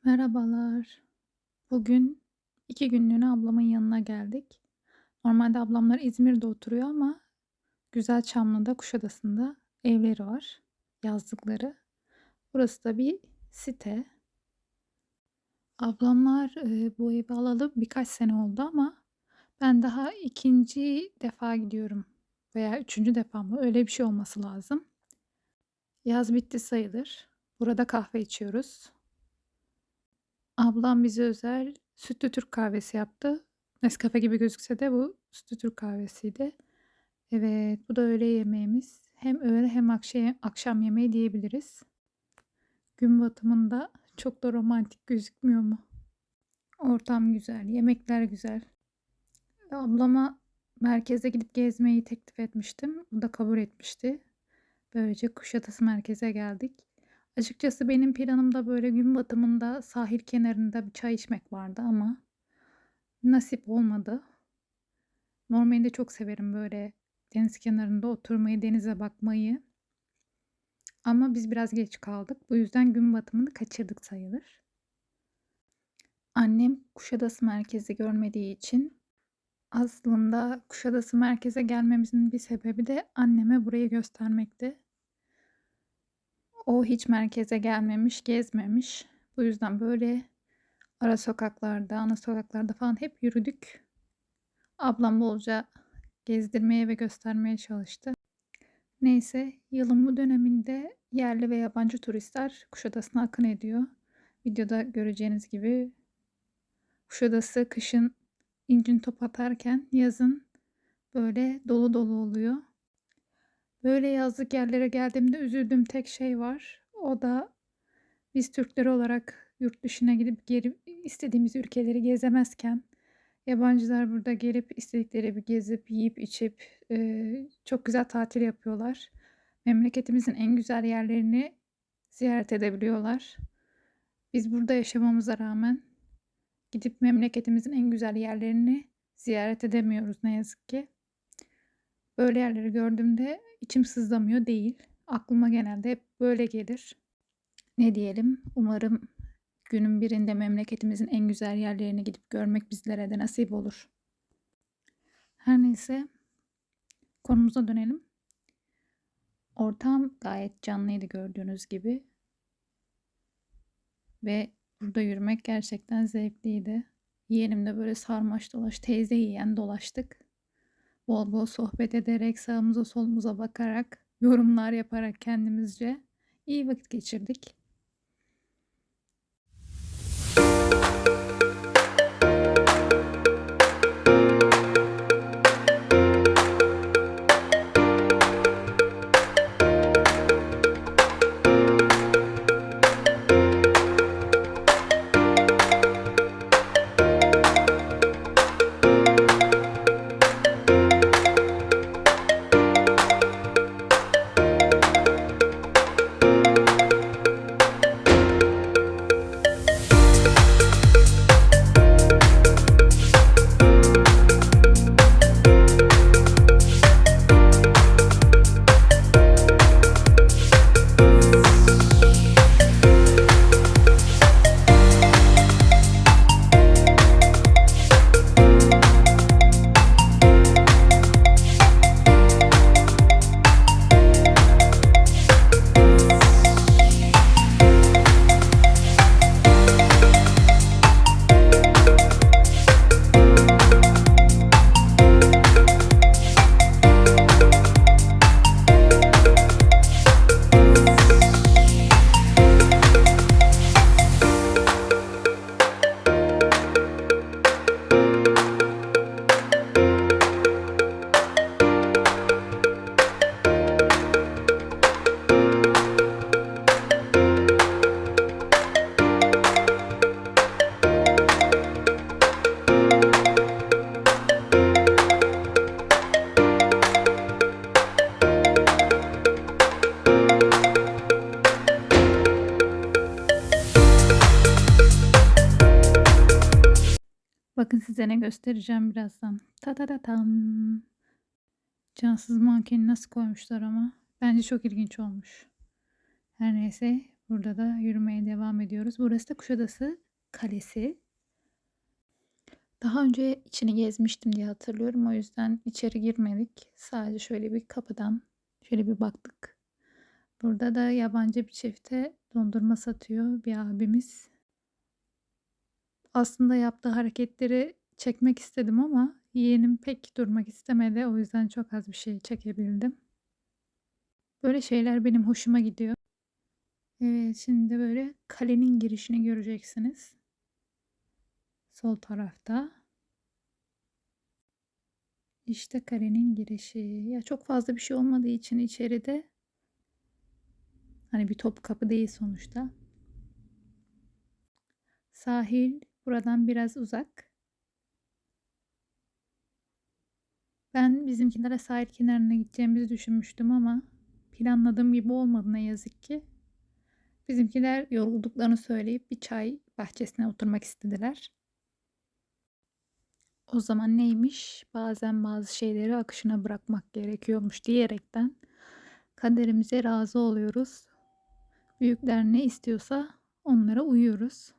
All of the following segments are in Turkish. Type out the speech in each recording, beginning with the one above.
Merhabalar. Bugün 2 günlüğüne ablamın yanına geldik. Normalde ablamlar İzmir'de oturuyor ama Güzelçamlı'da, Kuşadası'nda evleri var, yazlıkları. Burası da bir site. Ablamlar, bu evi alalı birkaç sene oldu ama ben daha ikinci defa gidiyorum veya üçüncü defa mı? Öyle bir şey olması lazım. Yaz bitti sayılır. Burada kahve içiyoruz. Ablam bize özel sütlü Türk kahvesi yaptı. Nescafe gibi gözükse de bu sütlü Türk kahvesiydi. Evet, bu da öğle yemeğimiz. Hem öğle hem akşam yemeği diyebiliriz. Gün batımında çok da romantik gözükmüyor mu? Ortam güzel, yemekler güzel. Ablama merkeze gidip gezmeyi teklif etmiştim. O da kabul etmişti. Böylece Kuşadası merkeze geldik. Açıkçası benim planımda böyle gün batımında sahil kenarında bir çay içmek vardı ama nasip olmadı. Normalde çok severim böyle deniz kenarında oturmayı, denize bakmayı. Ama biz biraz geç kaldık. Bu yüzden gün batımını kaçırdık sayılır. Annem Kuşadası merkezi görmediği için aslında Kuşadası merkeze gelmemizin bir sebebi de anneme burayı göstermekti. O hiç merkeze gelmemiş, gezmemiş. Bu yüzden böyle ara sokaklarda, ana sokaklarda falan hep yürüdük. Ablam bolca gezdirmeye ve göstermeye çalıştı. Neyse, yılın bu döneminde yerli ve yabancı turistler Kuşadası'na akın ediyor. Videoda göreceğiniz gibi Kuşadası kışın incin top atarken yazın böyle dolu dolu oluyor. Böyle yazlık yerlere geldiğimde üzüldüğüm tek şey var. O da biz Türkler olarak yurt dışına gidip geri istediğimiz ülkeleri gezemezken yabancılar burada gelip istedikleri bir gezip, yiyip, içip çok güzel tatil yapıyorlar. Memleketimizin en güzel yerlerini ziyaret edebiliyorlar. Biz burada yaşamamıza rağmen gidip memleketimizin en güzel yerlerini ziyaret edemiyoruz ne yazık ki. Böyle yerleri gördüğümde içim sızlamıyor değil. Aklıma genelde hep böyle gelir. Ne diyelim? Umarım günün birinde memleketimizin en güzel yerlerini gidip görmek bizlere de nasip olur. Her neyse, konumuza dönelim. Ortam gayet canlıydı gördüğünüz gibi ve burada yürümek gerçekten zevkliydi. Yeğenimle böyle sarmaş dolaş, teyze yiyen dolaştık. Bol bol sohbet ederek, sağımıza solumuza bakarak, yorumlar yaparak kendimizce iyi vakit geçirdik. Bakın size ne göstereceğim birazdan. Ta ta ta tam. Cansız mankeni nasıl koymuşlar ama. Bence çok ilginç olmuş. Her neyse Burada da yürümeye devam ediyoruz. Burası da Kuşadası Kalesi. Daha önce içini gezmiştim diye hatırlıyorum. O yüzden içeri girmedik. Sadece şöyle bir kapıdan şöyle bir baktık. Burada da yabancı bir çifte dondurma satıyor bir abimiz. Aslında yaptığı hareketleri çekmek istedim ama yeğenim pek durmak istemedi. O yüzden çok az bir şey çekebildim. Böyle şeyler benim hoşuma gidiyor. Evet, şimdi böyle kalenin girişini göreceksiniz. Sol tarafta. İşte kalenin girişi. Ya çok fazla bir şey olmadığı için içeride hani bir Topkapı değil sonuçta. Sahil buradan biraz uzak. Ben bizimkilere sahil kenarına gideceğimizi düşünmüştüm ama planladığım gibi olmadı ne yazık ki. Bizimkiler yorulduklarını söyleyip bir çay bahçesine oturmak istediler. O zaman neymiş? Bazen bazı şeyleri akışına bırakmak gerekiyormuş diyerekten kaderimize razı oluyoruz. Büyükler ne istiyorsa onlara uyuyoruz.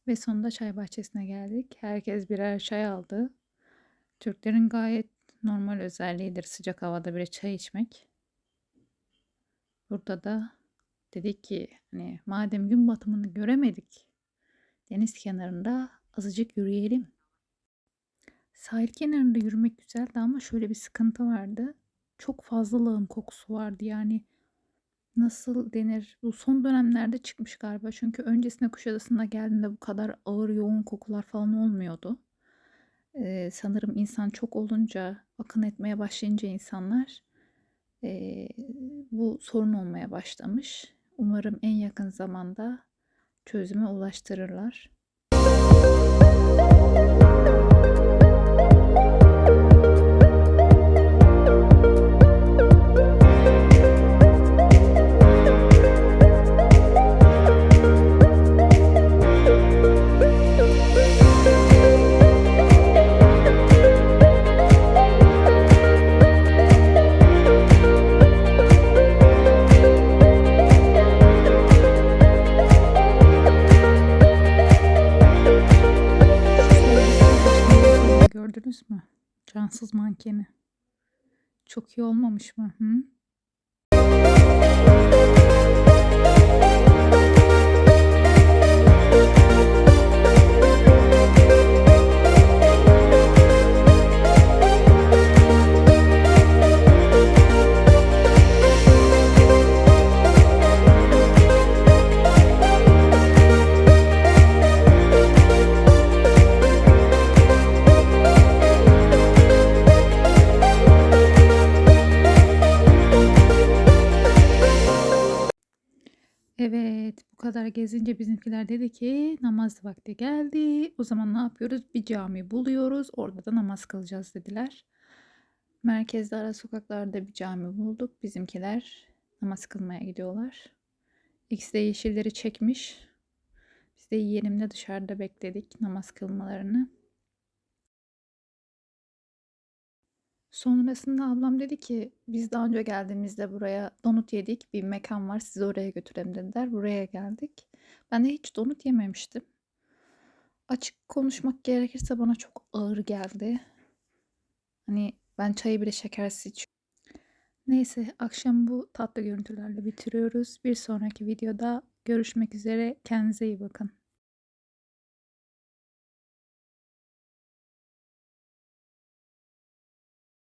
Ve sonunda çay bahçesine geldik. Herkes birer çay aldı. Türklerin gayet normal özelliğidir sıcak havada bir çay içmek. Burada da dedik ki hani madem gün batımını göremedik, deniz kenarında azıcık yürüyelim. Sahil kenarında yürümek güzeldi ama şöyle bir sıkıntı vardı. Çok fazla lağım kokusu vardı yani. Nasıl denir? Bu son dönemlerde çıkmış galiba. Çünkü öncesinde Kuşadası'na geldiğinde bu kadar ağır yoğun kokular falan olmuyordu. Sanırım insan çok olunca, akın etmeye başlayınca insanlar eee, bu sorun olmaya başlamış. Umarım en yakın zamanda çözüme ulaştırırlar. Gördünüz mü? Cansız mankeni. Çok iyi olmamış mı? Hı? Evet, bu kadar gezince bizimkiler dedi ki namaz vakti geldi. O zaman ne yapıyoruz? Bir cami buluyoruz. Orada da namaz kılacağız dediler. Merkezde ara sokaklarda bir cami bulduk. Bizimkiler namaz kılmaya gidiyorlar. İkisi de yeşilleri çekmiş. Biz de yeğenimle dışarıda bekledik namaz kılmalarını. Sonrasında ablam dedi ki biz daha önce geldiğimizde buraya donut yedik. Bir mekan var sizi oraya götürelim dediler. Buraya geldik. Ben de hiç donut yememiştim. Açık konuşmak gerekirse bana çok ağır geldi. Hani ben çayı bile şekersiz içiyorum. Neyse, akşam bu tatlı görüntülerle bitiriyoruz. Bir sonraki videoda görüşmek üzere. Kendinize iyi bakın.